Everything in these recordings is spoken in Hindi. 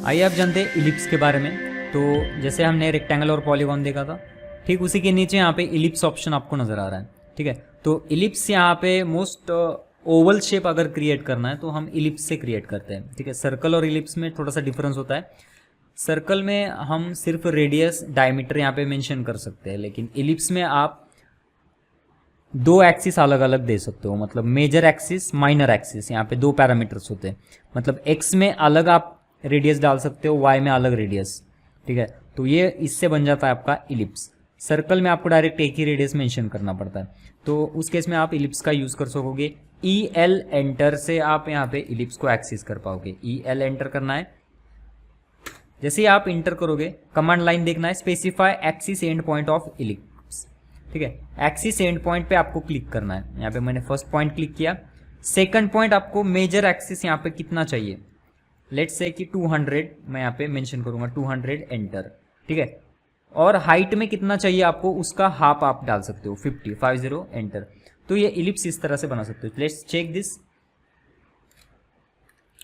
आइए आप जानते हैं इलिप्स के बारे में। तो जैसे हमने रेक्टेंगल और पॉलीगॉन देखा था, ठीक उसी के नीचे यहाँ पे इलिप्स ऑप्शन आपको नज़र आ रहा है। ठीक है, तो इलिप्स यहाँ पे मोस्ट ओवल शेप अगर क्रिएट करना है तो हम इलिप्स से क्रिएट करते हैं। ठीक है, सर्कल और इलिप्स में थोड़ा सा डिफरेंस होता है। सर्कल में हम सिर्फ रेडियस डायमीटर यहाँ पे मेंशन कर सकते हैं, लेकिन इलिप्स में आप दो एक्सिस अलग अलग दे सकते हो। मतलब मेजर एक्सिस, माइनर एक्सिस, यहाँ पे दो पैरामीटर्स होते हैं। मतलब एक्स में अलग आप रेडियस डाल सकते हो, वाई में अलग रेडियस। ठीक है, तो ये इससे बन जाता है आपका इलिप्स। सर्कल में आपको डायरेक्ट एक ही रेडियस मेंशन करना पड़ता है, तो उस केस में आप इलिप्स का यूज कर सकोगे। ई एल एंटर से आप यहाँ पे इलिप्स को एक्सिस कर पाओगे। ई एल एंटर करना है। जैसे ही आप इंटर करोगे, कमांड लाइन देखना है, specify axis and point of ellipse. ठीक है, एक्सिस एंड पॉइंट पे आपको क्लिक करना है। यहाँ पे मैंने फर्स्ट पॉइंट क्लिक किया। सेकंड पॉइंट आपको मेजर एक्सिस यहाँ पे कितना चाहिए, लेट्स से कि 200 मैं यहाँ पे मेंशन करूंगा, 200 एंटर। ठीक है, और हाइट में कितना चाहिए आपको, उसका हाफ आप डाल सकते हो, 50 एंटर। तो ये इलिप्स इस तरह से बना सकते हो। Let's check this.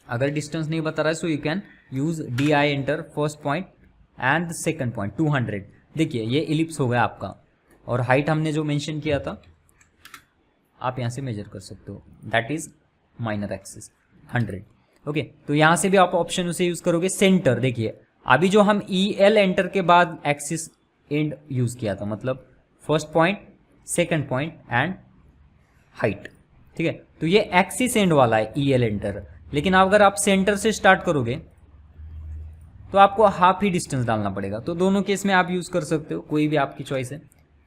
अगर डिस्टेंस नहीं बता रहा है so you can use D I enter, first point and second point 200। देखिए ये इलिप्स हो गया आपका, और हाइट हमने जो मेंशन किया था आप यहाँ से मेजर कर सकते हो, that is minor axis 100। Okay, तो यहाँ से भी आप ऑप्शन उसे यूज करोगे। सेंटर देखिए, अभी जो हम ई एल एंटर के बाद एक्सिस एंड यूज किया था, मतलब first point, second point and height. ठीक है, तो ये एक्सिस एंड वाला है ई एल एंटर। लेकिन अगर आप सेंटर से स्टार्ट करोगे तो आपको हाफ ही डिस्टेंस डालना पड़ेगा। तो दोनों केस में आप यूज कर सकते हो, कोई भी आपकी चॉइस है।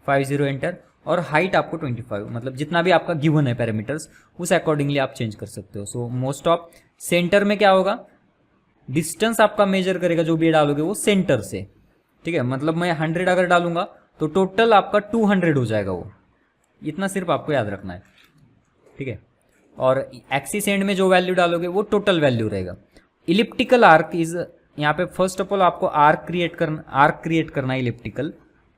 50 एंटर, और हाइट आपको 25, मतलब जितना भी आपका गिवन है पैरामीटर्स उस अकॉर्डिंगली आप चेंज कर सकते हो। सो मोस्ट ऑफ सेंटर में क्या होगा, डिस्टेंस आपका मेजर करेगा जो भी डालोगे वो सेंटर से। ठीक है, मतलब मैं 100 अगर डालूंगा तो टोटल आपका 200 हो जाएगा वो, इतना सिर्फ आपको याद रखना है। ठीक है, और एक्सिस एंड में जो वैल्यू डालोगे वो टोटल वैल्यू रहेगा। इलिप्टिकल आर्क इज, यहाँ पे फर्स्ट ऑफ ऑल आपको आर्क क्रिएट करना है इलिप्टिकल,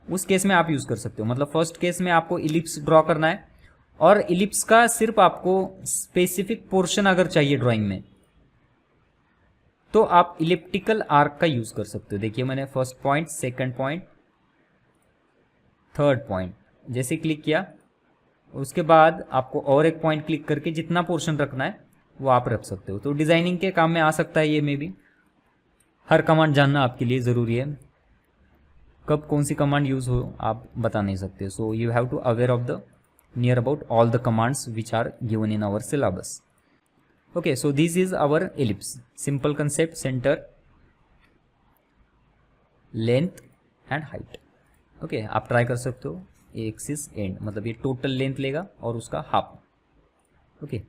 उस केस में आप यूज कर सकते हो। मतलब फर्स्ट केस में आपको इलिप्स ड्रॉ करना है, और इलिप्स का सिर्फ आपको स्पेसिफिक पोर्शन अगर चाहिए ड्राइंग में तो आप इलिप्टिकल आर्क का यूज कर सकते हो। देखिए मैंने first point, second point, third point जैसे क्लिक किया, उसके बाद आपको और एक पॉइंट क्लिक करके जितना पोर्शन रखना है वो आप रख सकते हो। तो डिजाइनिंग के काम में आ सकता है ये। में भी हर कमांड जानना आपके लिए ज़रूरी है, कब कौन सी कमांड यूज हो आप बता नहीं सकते। So you have to aware of the near about all the commands which are given in our syllabus. Okay, so this is our ellipse, simple concept, centre, length and height. Okay, आप ट्राई कर सकते हो। एक्सिस एंड मतलब ये टोटल लेंथ लेगा और उसका हाफ। ओके।